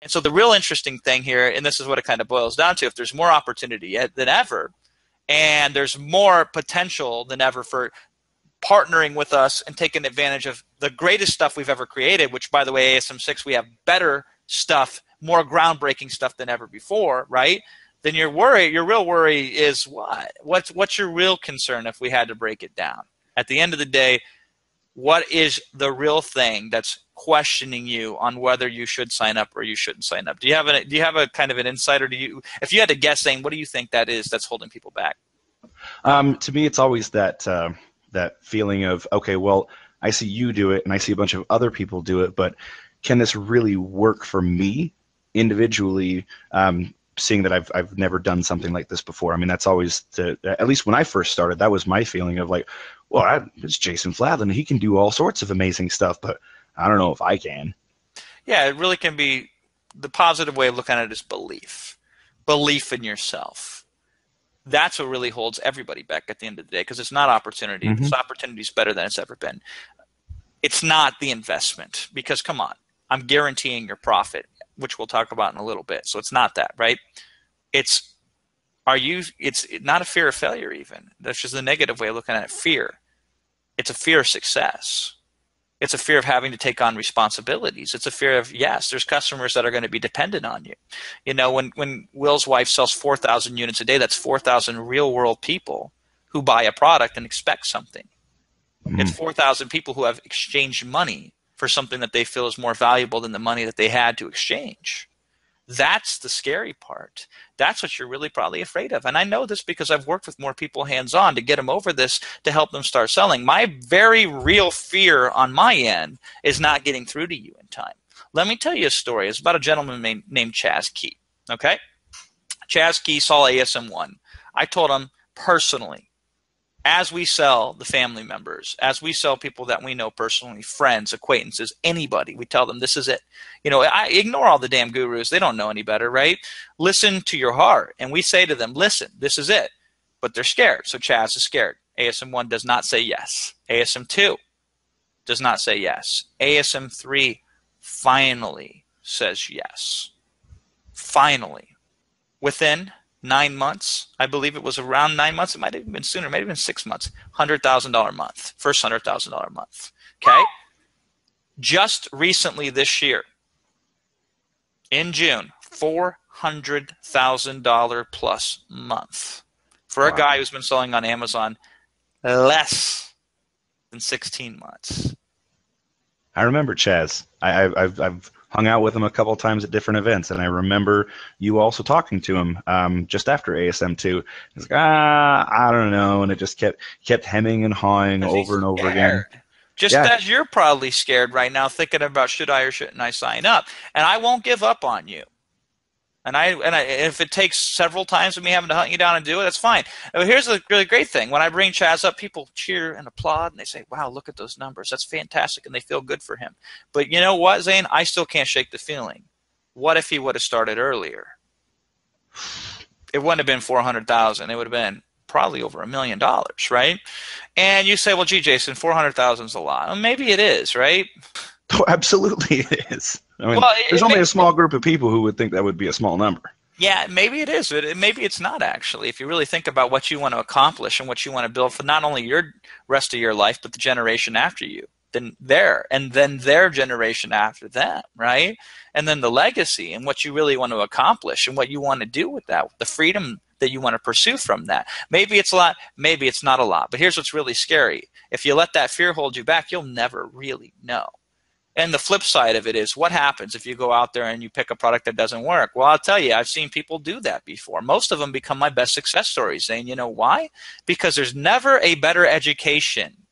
And so the real interesting thing here, and this is what it kind of boils down to, if there's more opportunity than ever, and there's more potential than ever for partnering with us and taking advantage of the greatest stuff we've ever created, which, by the way, ASM6, we have better stuff, more groundbreaking stuff than ever before, right? Then your real worry is what? What's your real concern if we had to break it down? At the end of the day, what is the real thing that's questioning you on whether you should sign up or you shouldn't sign up? Do you have a kind of an insight, or if you had to guess, saying, what do you think that is that's holding people back? To me, it's always that feeling of, okay, well, I see you do it and I see a bunch of other people do it, but can this really work for me individually? Seeing that I've never done something like this before. I mean, that's always at least when I first started, that was my feeling of like, well, it's Jason Fladlin. He can do all sorts of amazing stuff, but I don't know if I can. Yeah, it really can be, the positive way of looking at it is belief. Belief in yourself. That's what really holds everybody back at the end of the day, because it's not opportunity. This opportunity is better than it's ever been. It's not the investment, because come on, I'm guaranteeing your profit, which we'll talk about in a little bit. So it's not that, right? It's not a fear of failure even. That's just the negative way of looking at it. Fear. It's a fear of success. It's a fear of having to take on responsibilities. It's a fear of, yes, there's customers that are going to be dependent on you. You know, when Will's wife sells 4,000 units a day, that's 4,000 real world people who buy a product and expect something. It's 4,000 people who have exchanged money for something that they feel is more valuable than the money that they had to exchange. That's the scary part. That's what you're really probably afraid of. And I know this because I've worked with more people hands-on to get them over this, to help them start selling. My very real fear on my end is not getting through to you in time. Let me tell you a story. It's about a gentleman named Chaz Key. Okay? Chaz Key saw ASM1. I told him personally, as we sell the family members, as we sell people that we know personally, friends, acquaintances, anybody, we tell them this is it. You know, I ignore all the damn gurus. They don't know any better, right? Listen to your heart. And we say to them, listen, this is it. But they're scared. So Chaz is scared. ASM1 does not say yes. ASM2 does not say yes. ASM3 finally says yes. Finally. Within 9 months, I believe it was around 9 months. It might have even been sooner, maybe even 6 months. $100,000 a month, first $100,000 a month. Okay, just recently this year, in June, $400,000 plus month for a guy who's been selling on Amazon less than 16 months. I remember Chaz. I've hung out with him a couple of times at different events, and I remember you also talking to him just after ASM2. He's like, I don't know, and it just kept hemming and hawing over and over again. Just as you're probably scared right now, thinking about should I or shouldn't I sign up. And I won't give up on you. And if it takes several times of me having to hunt you down and do it, that's fine. But here's the really great thing. When I bring Chaz up, people cheer and applaud, and they say, wow, look at those numbers. That's fantastic, and they feel good for him. But you know what, Zane? I still can't shake the feeling. What if he would have started earlier? It wouldn't have been $400,000. It would have been probably over $1 million, right? And you say, well, gee, Jason, $400,000 is a lot. Well, maybe it is, right? Oh, absolutely it is. I mean, there's only a small group of people who would think that would be a small number. Yeah, maybe it is. Maybe it's not, actually. If you really think about what you want to accomplish and what you want to build for not only your rest of your life, but the generation after you, then their generation after them, right? And then the legacy and what you really want to accomplish and what you want to do with that, the freedom that you want to pursue from that. Maybe it's a lot, maybe it's not a lot. But here's what's really scary. If you let that fear hold you back, you'll never really know. And the flip side of it is, what happens if you go out there and you pick a product that doesn't work? Well, I'll tell you, I've seen people do that before. Most of them become my best success stories. And you know why? Because there's never a better education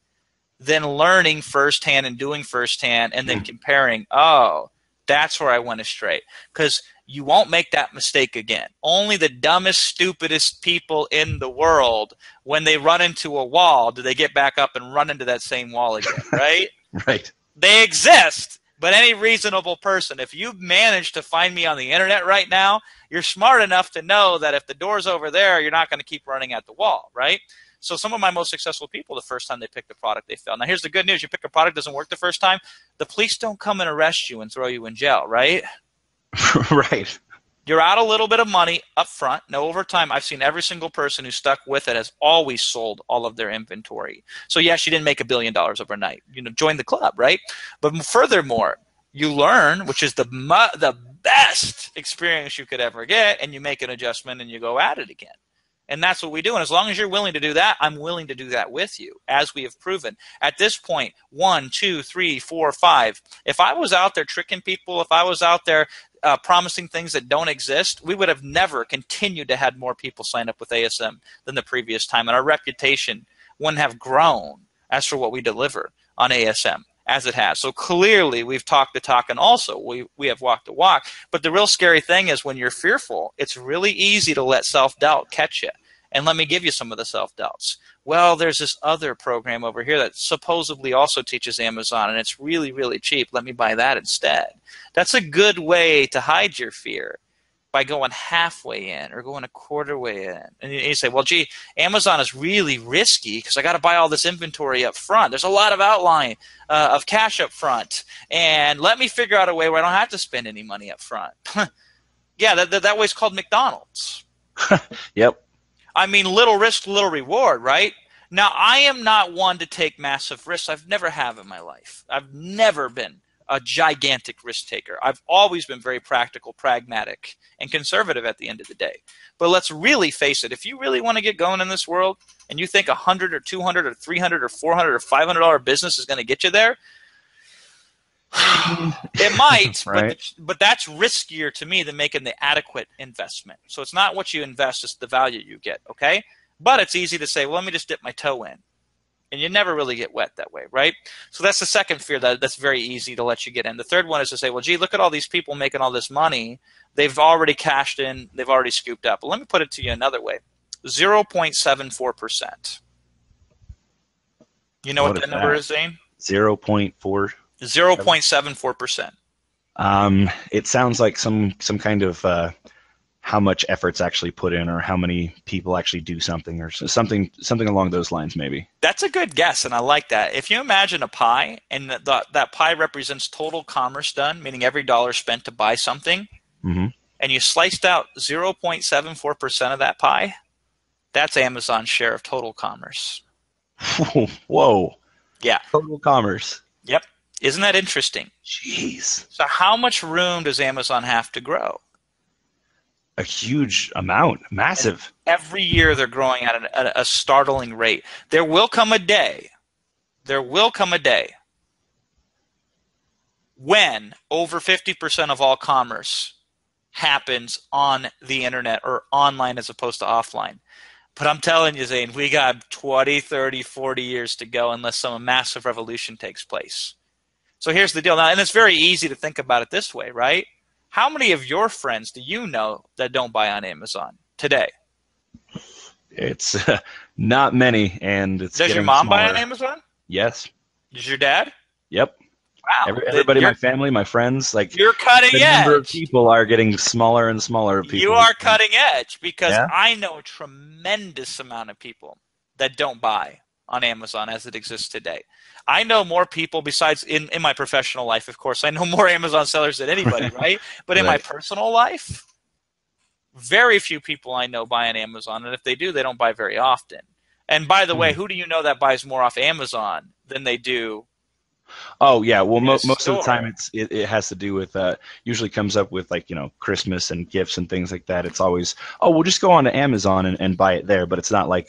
than learning firsthand and doing firsthand and then comparing, oh, that's where I went astray. Because you won't make that mistake again. Only the dumbest, stupidest people in the world, when they run into a wall, do they get back up and run into that same wall again, right? Right. They exist, but any reasonable person, if you manage to find me on the internet right now, you're smart enough to know that if the door's over there, you're not going to keep running at the wall, right? So some of my most successful people, the first time they picked a product, they failed. Now, here's the good news. You pick a product, doesn't work the first time, the police don't come and arrest you and throw you in jail, right? Right. You're out a little bit of money up front, no overtime. I've seen every single person who stuck with it has always sold all of their inventory. So yes, you didn't make $1 billion overnight. Join the club, right? But furthermore, you learn, which is the best experience you could ever get, and you make an adjustment and you go at it again. And that's what we do. And as long as you're willing to do that, I'm willing to do that with you, as we have proven. At this point, 1, 2, 3, 4, 5. If I was out there tricking people, if I was out there promising things that don't exist, we would have never continued to have more people sign up with ASM than the previous time. And our reputation wouldn't have grown as for what we deliver on ASM as it has. So clearly we've talked the talk, and also we have walked the walk. But the real scary thing is when you're fearful, it's really easy to let self-doubt catch you. And let me give you some of the self-doubts. Well, there's this other program over here that supposedly also teaches Amazon, and it's really, really cheap. Let me buy that instead. That's a good way to hide your fear, by going halfway in or going a quarter way in. And you say, well, gee, Amazon is really risky because I got to buy all this inventory up front. There's a lot of outline of cash up front. And let me figure out a way where I don't have to spend any money up front. Yeah, that way's called McDonald's. Yep. I mean, little risk, little reward, right? Now, I am not one to take massive risks. I've never have in my life. I've never been a gigantic risk taker. I've always been very practical, pragmatic, and conservative at the end of the day. But let's really face it. If you really want to get going in this world and you think $100 or $200 or $300 or $400 or $500 business is going to get you there, it might, right. but that's riskier to me than making the adequate investment. So it's not what you invest, it's the value you get, okay? But it's easy to say, well, let me just dip my toe in. And you never really get wet that way, right? So that's the second fear that's very easy to let you get in. The third one is to say, well, gee, look at all these people making all this money. They've already cashed in. They've already scooped up. But let me put it to you another way. 0.74%. You know what that number is, Zane? 0.4. 0.74%. It sounds like some kind of how much effort's actually put in, or how many people actually do something, or something along those lines, maybe. That's a good guess, and I like that. If you imagine a pie, and that pie represents total commerce done, meaning every dollar spent to buy something, mm-hmm. and you sliced out 0.74% of that pie, that's Amazon's share of total commerce. Whoa. Yeah. Total commerce. Yep. Isn't that interesting? Jeez. So how much room does Amazon have to grow? A huge amount, massive. And every year they're growing at a startling rate. There will come a day when over 50% of all commerce happens on the internet or online as opposed to offline. But I'm telling you, Zane, we got 20, 30, 40 years to go unless some massive revolution takes place. So here's the deal. Now, and it's very easy to think about it this way, right? How many of your friends do you know that don't buy on Amazon today? It's not many, and it's Does your mom buy on Amazon? Yes. Does your dad? Yep. Wow. Everybody, my family, my friends, like you're cutting edge. The number of people are getting smaller and smaller. You are cutting edge because I know a tremendous amount of people that don't buy on Amazon as it exists today. I know more people besides in my professional life, of course. I know more Amazon sellers than anybody, right? But in my personal life, very few people I know buy on Amazon. And if they do, they don't buy very often. And by the way, who do you know that buys more off Amazon than they do? Oh, yeah. Well, most of the time it has to do with usually comes up with Christmas and gifts and things like that. It's always, we'll just go on to Amazon and buy it there. But it's not like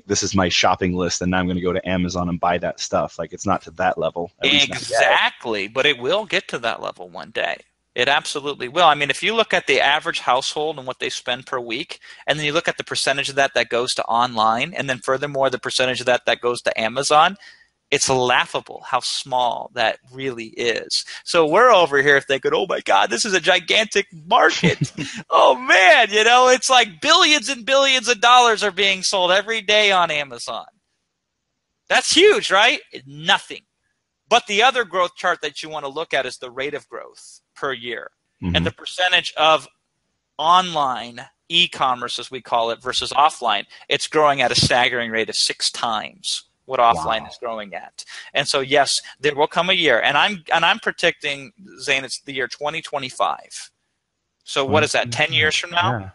this is my shopping list and now I'm going to go to Amazon and buy that stuff. Like it's not to that level. Exactly. But it will get to that level one day. It absolutely will. I mean, if you look at the average household and what they spend per week, and then you look at the percentage of that goes to online, and then furthermore, the percentage of that goes to Amazon, it's laughable how small that really is. So we're over here thinking, oh my God, this is a gigantic market. Oh man, it's like billions and billions of dollars are being sold every day on Amazon. That's huge, right? Nothing. But the other growth chart that you want to look at is the rate of growth per year. Mm-hmm. And the percentage of online e-commerce, as we call it, versus offline. It's growing at a staggering rate of 6 times what offline is growing at. And so, yes, there will come a year, and I'm predicting, Zane, it's the year 2025. So what is that, 10 years 2025. from now? Yeah.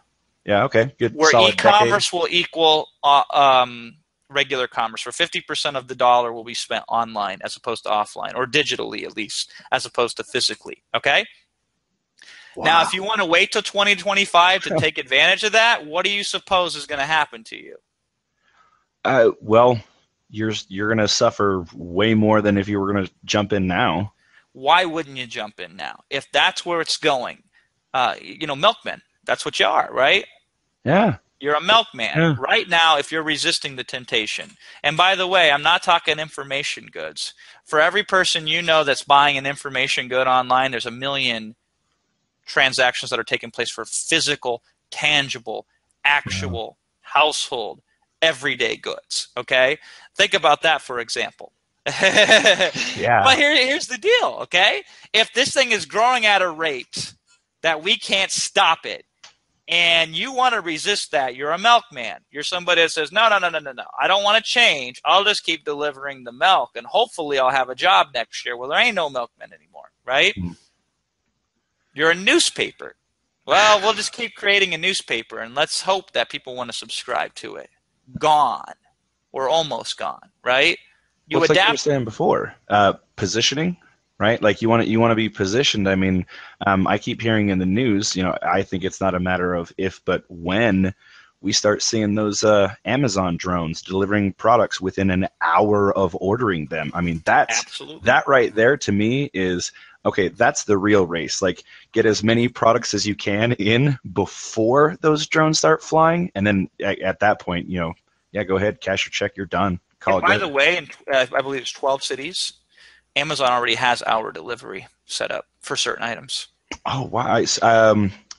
Yeah. Okay. Good. Where Solid decade. e-commerce will equal regular commerce, where 50% of the dollar will be spent online as opposed to offline, or digitally at least, as opposed to physically. Okay? Now, Wow. if you want to wait till 2025 to take advantage of that, what do you suppose is going to happen to you? Well, you're gonna suffer way more than if you were gonna jump in now. Why wouldn't you jump in now? If that's where it's going, milkmen, that's what you are, right? Yeah. You're a milkman. Yeah. Right now, if you're resisting the temptation, and by the way, I'm not talking information goods. For every person you know that's buying an information good online, there's a million transactions that are taking place for physical, tangible, Yeah. actual, household, everyday goods. Okay? Think about that, for example. Yeah. But here's the deal, okay? If this thing is growing at a rate that we can't stop it, and you want to resist that, you're a milkman. You're somebody that says, no, no, no, no, no, no. I don't want to change. I'll just keep delivering the milk, and hopefully I'll have a job next year. Well, there ain't no milkmen anymore, right? Mm. You're a newspaper. Well, we'll just keep creating a newspaper, and let's hope that people want to subscribe to it. Gone. Or almost gone, right? You Well, it's like you were adapt. saying before, positioning, right? Like you want to be positioned. I mean, I keep hearing in the news, I think it's not a matter of if, but when we start seeing those Amazon drones delivering products within an hour of ordering them. I mean, Absolutely. that right there to me is okay. That's the real race. Like, get as many products as you can in before those drones start flying, and then at that point, yeah, go ahead, cash your check, you're done. Call And it by the good. way, I believe it's 12 cities, Amazon already has hour delivery set up for certain items. Oh wow!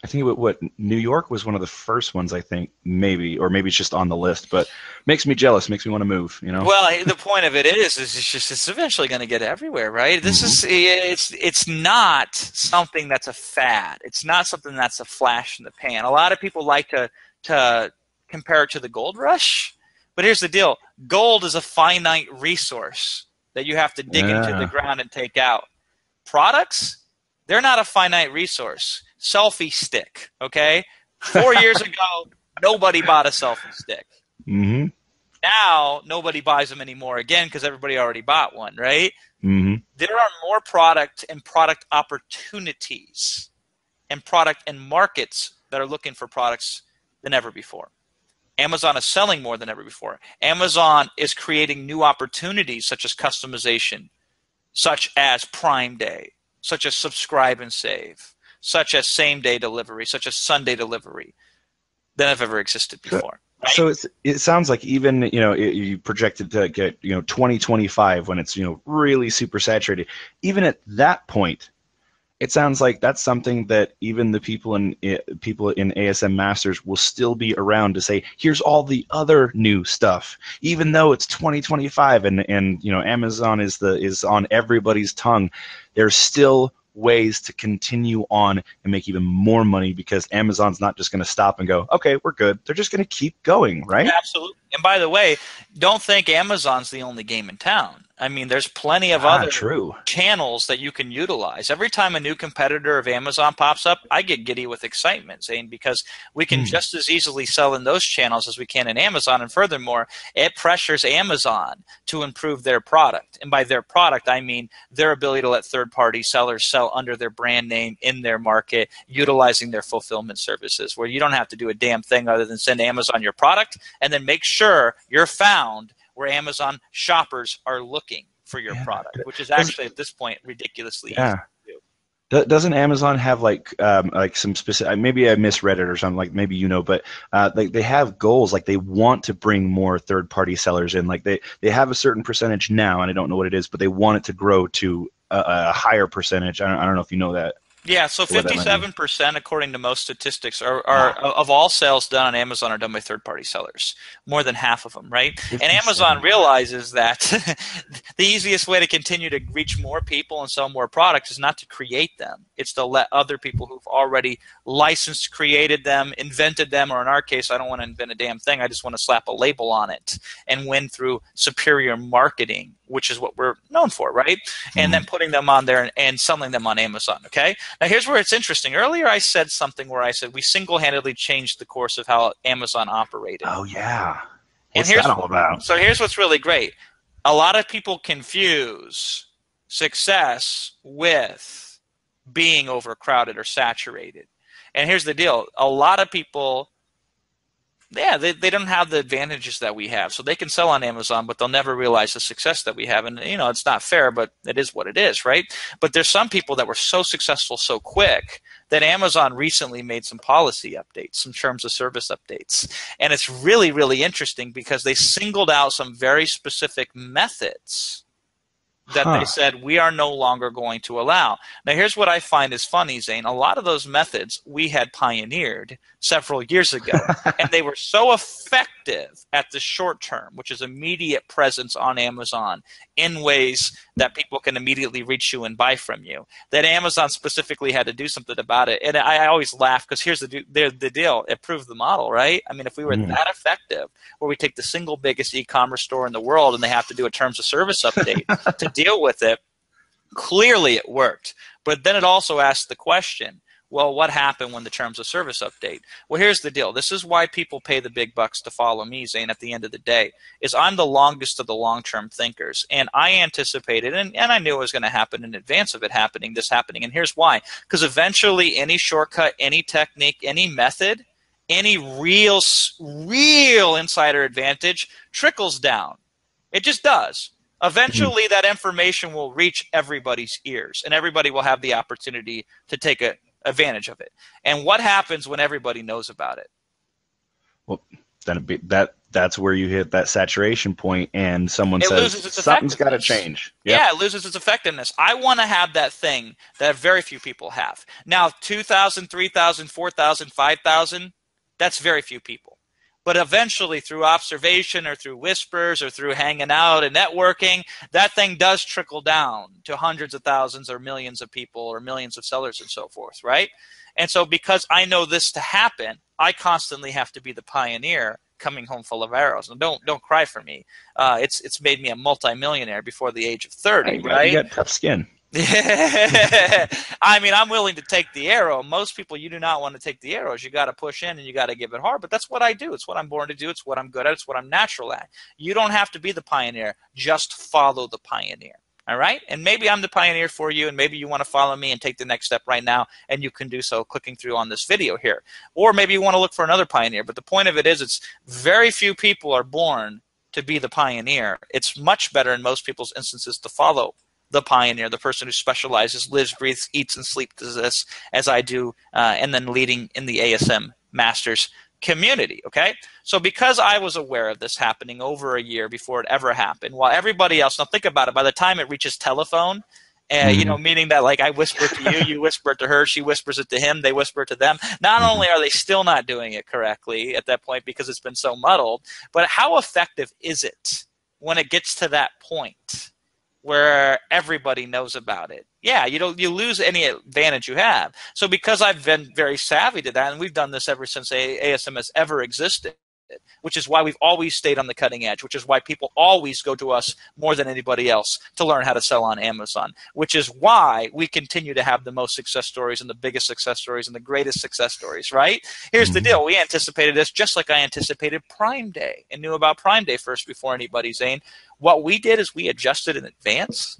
I think what New York was one of the first ones. I think maybe, or maybe it's just on the list. But makes me jealous. Makes me want to move. Well, the point of it is it's eventually going to get everywhere, right? This Hmm. is it's not something that's a fad. It's not something that's a flash in the pan. A lot of people like to compare it to the gold rush, but here's the deal: gold is a finite resource that you have to dig into the Yeah. ground and take out. Products, they're not a finite resource. Selfie stick, okay? 4 years ago, nobody bought a selfie stick. Hmm. Now, nobody buys them anymore again because everybody already bought one, right? Hmm. There are more product and product opportunities and product and markets that are looking for products than ever before. Amazon is selling more than ever before. Amazon is creating new opportunities such as customization, such as Prime Day, such as subscribe and save, such as same-day delivery, such as Sunday delivery than have ever existed So, before, right? so it sounds like even you projected to get 2025 when it's really super saturated. Even at that point, it sounds like that's something that even the people in ASM Masters will still be around to say, here's all the other new stuff, even though it's 2025 and Amazon is on everybody's tongue. There's still ways to continue on and make even more money because Amazon's not just going to stop and go, okay, we're good. They're just going to keep going, right? Absolutely. And by the way, don't think Amazon's the only game in town. I mean, there's plenty of Ah, other true. channels that you can utilize. Every time a new competitor of Amazon pops up, I get giddy with excitement, saying because we can Hmm. just as easily sell in those channels as we can in Amazon. And furthermore, it pressures Amazon to improve their product. And by their product, I mean their ability to let third-party sellers sell under their brand name in their market, utilizing their fulfillment services, where you don't have to do a damn thing other than send Amazon your product and then make sure you're found where Amazon shoppers are looking for your Yeah. product, which is Does, actually at this point ridiculously easy yeah. to do. Doesn't Amazon have like some specific? Maybe I misread it or something. Like maybe but they have goals. Like they want to bring more third party sellers in. Like they have a certain percentage now, and I don't know what it is, but they want it to grow to a higher percentage. I don't know if you know that Yeah, so or what that might mean. 57%, according to most statistics, are Wow, of all sales done on Amazon are done by third-party sellers. More than half of them, right? And Amazon 57. realizes that the easiest way to continue to reach more people and sell more products is not to create them; It's to let other people who've already licensed, created them, invented them, or in our case, I don't want to invent a damn thing. I just want to slap a label on it and win through superior marketing, which is what we're known for, right? And then putting them on there and selling them on Amazon, okay? Now, here's where it's interesting. Earlier, I said something where I said we single-handedly changed the course of how Amazon operated. Oh, yeah. And What's that all about? So here's what's really great. A lot of people confuse success with being overcrowded or saturated. And here's the deal. A lot of people, they don't have the advantages that we have. So they can sell on Amazon, but they'll never realize the success that we have. And, it's not fair, but it is what it is, right? But there's some people that were so successful so quick that Amazon recently made some policy updates, some terms of service updates. And it's really, really interesting because they singled out some very specific methods that they said we are no longer going to allow. Now, here's what I find is funny, Zane. A lot of those methods we had pioneered several years ago, and they were so effective at the short term, which is immediate presence on Amazon in ways that people can immediately reach you and buy from you, that Amazon specifically had to do something about it. And I always laugh because here's the deal. It proved the model, right? I mean, if we were that effective, where we take the single biggest e-commerce store in the world and they have to do a terms of service update to deal with it, clearly it worked. But then it also asked the question, well, what happened when the terms of service update? Well, here's the deal. This is why people pay the big bucks to follow me, Zane, at the end of the day, is I'm the longest of the long-term thinkers. And I anticipated, and I knew it was going to happen in advance of it happening, and here's why. Because eventually any shortcut, any technique, any method, any real insider advantage trickles down. It just does. Eventually, that information will reach everybody's ears, and everybody will have the opportunity to take advantage of it. And what happens when everybody knows about it? Well, then that's where you hit that saturation point, and someone says something's got to change. Yep. Yeah, it loses its effectiveness. I want to have that thing that very few people have. Now, 2,000, 3,000, 4,000, 5,000, that's very few people. But eventually, through observation or through whispers or through hanging out and networking, that thing does trickle down to hundreds of thousands or millions of people or millions of sellers and so forth, right? And so because I know this to happen, I constantly have to be the pioneer coming home full of arrows. And don't cry for me. It's made me a multimillionaire before the age of 30, right? You got tough skin. I mean, I'm willing to take the arrow. Most people, you do not want to take the arrows. You got to push in and you got to give it hard. But that's what I do. It's what I'm born to do. It's what I'm good at. It's what I'm natural at. You don't have to be the pioneer. Just follow the pioneer. All right? And maybe I'm the pioneer for you, and maybe you want to follow me and take the next step right now, and you can do so clicking through on this video here. Or maybe you want to look for another pioneer. But the point of it is, it's very few people are born to be the pioneer. It's much better in most people's instances to follow the pioneer, the person who specializes, lives, breathes, eats, and sleeps this as I do, and then leading in the ASM Masters community, okay? So because I was aware of this happening over a year before it ever happened, while everybody else, now think about it, by the time it reaches telephone, meaning that like I whisper to you, you whisper to her, she whispers it to him, they whisper to them. Not only are they still not doing it correctly at that point because it's been so muddled, but how effective is it when it gets to that point where everybody knows about it? Yeah, you lose any advantage you have. So because I've been very savvy to that, and we've done this ever since ASM has ever existed, which is why we've always stayed on the cutting edge, which is why people always go to us more than anybody else to learn how to sell on Amazon, which is why we continue to have the most success stories and the biggest success stories and the greatest success stories, right? Here's the deal. We anticipated this just like I anticipated Prime Day and knew about Prime Day first before anybody, Zane. What we did is we adjusted in advance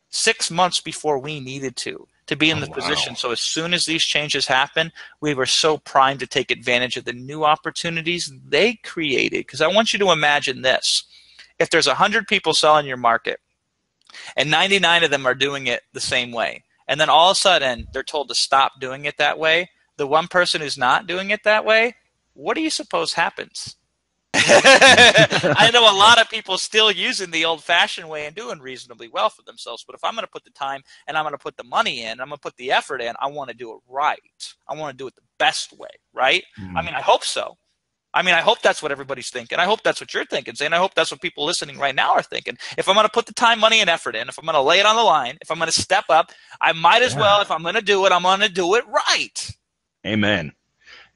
6 months before we needed to be in the position. So as soon as these changes happened, we were so primed to take advantage of the new opportunities they created. Because I want you to imagine this. If there's 100 people selling your market and 99 of them are doing it the same way, and then all of a sudden they're told to stop doing it that way, the one person who's not doing it that way, what do you suppose happens? I know a lot of people still using the old-fashioned way and doing reasonably well for themselves. But if I'm going to put the time and I'm going to put the money in, I'm going to put the effort in, I want to do it right. I want to do it the best way, right? I mean, I hope so. I mean, I hope that's what everybody's thinking. I hope that's what you're thinking, Zane. I hope that's what people listening right now are thinking. If I'm going to put the time, money, and effort in, if I'm going to lay it on the line, if I'm going to step up, I might as well, Yeah. if I'm going to do it, I'm going to do it right. Amen.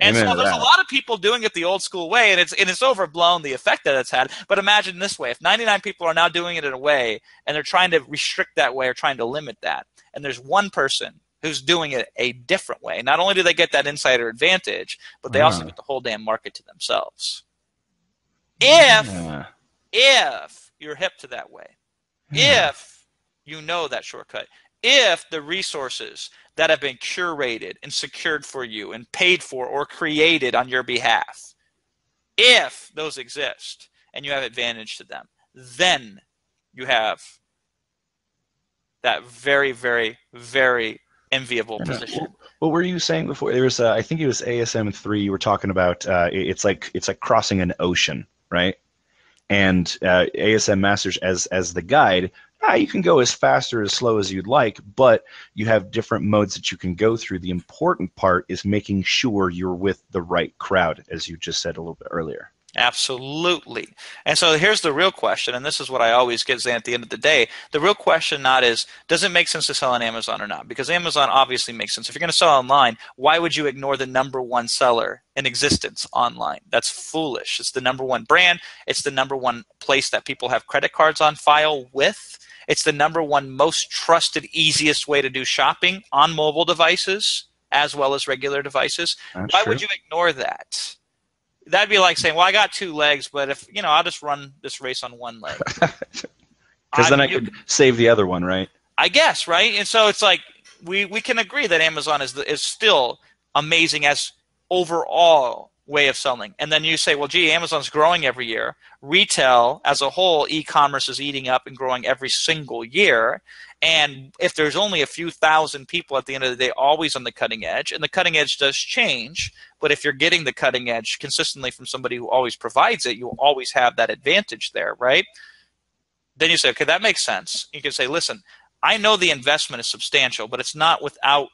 And so Amen to there's a that. lot of people doing it the old school way, and it's overblown the effect that it's had. But imagine this way: if 99 people are now doing it in a way, and they're trying to restrict that way or trying to limit that, and there's one person who's doing it a different way, not only do they get that insider advantage, but they also get the whole damn market to themselves. Yeah. If you're hip to that way, Yeah. if you know that shortcut, if the resources that have been curated and secured for you and paid for or created on your behalf, if those exist and you have advantage to them, then you have that very, very, very enviable position. What were you saying before? There was, I think it was ASM3. You were talking about. It's like crossing an ocean, right? And ASM Masters as the guide. You can go as fast or as slow as you'd like, but you have different modes that you can go through. The important part is making sure you're with the right crowd, as you just said a little bit earlier. Absolutely. And so here's the real question, and this is what I always get at the end of the day. The real question not is, does it make sense to sell on Amazon or not? Because Amazon obviously makes sense. If you're going to sell online, why would you ignore the number one seller in existence online? That's foolish. It's the number one brand. It's the number one place that people have credit cards on file with. It's the number one most trusted, easiest way to do shopping on mobile devices as well as regular devices. That's Why true. would you ignore that? That'd be like saying, well, I got two legs, but if, I'll just run this race on one leg. Because then I could save the other one, right? I guess, right? And so it's like we can agree that Amazon is still amazing as overall way of selling. And then you say, well, gee, Amazon's growing every year. Retail as a whole, e-commerce is eating up and growing every single year. And if there's only a few thousand people at the end of the day always on the cutting edge, and the cutting edge does change, but if you're getting the cutting edge consistently from somebody who always provides it, you'll always have that advantage there, right? Then you say, okay, that makes sense. You can say, listen, I know the investment is substantial, but it's not without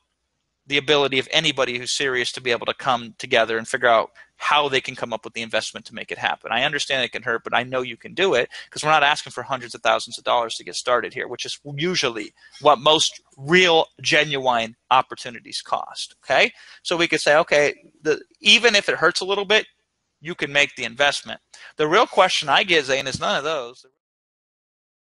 the ability of anybody who's serious to be able to come together and figure out how they can come up with the investment to make it happen. I understand it can hurt, but I know you can do it because we're not asking for hundreds of thousands of dollars to get started here, which is usually what most real, genuine opportunities cost. Okay? So we could say, okay, even if it hurts a little bit, you can make the investment. The real question I get, Zane, is none of those.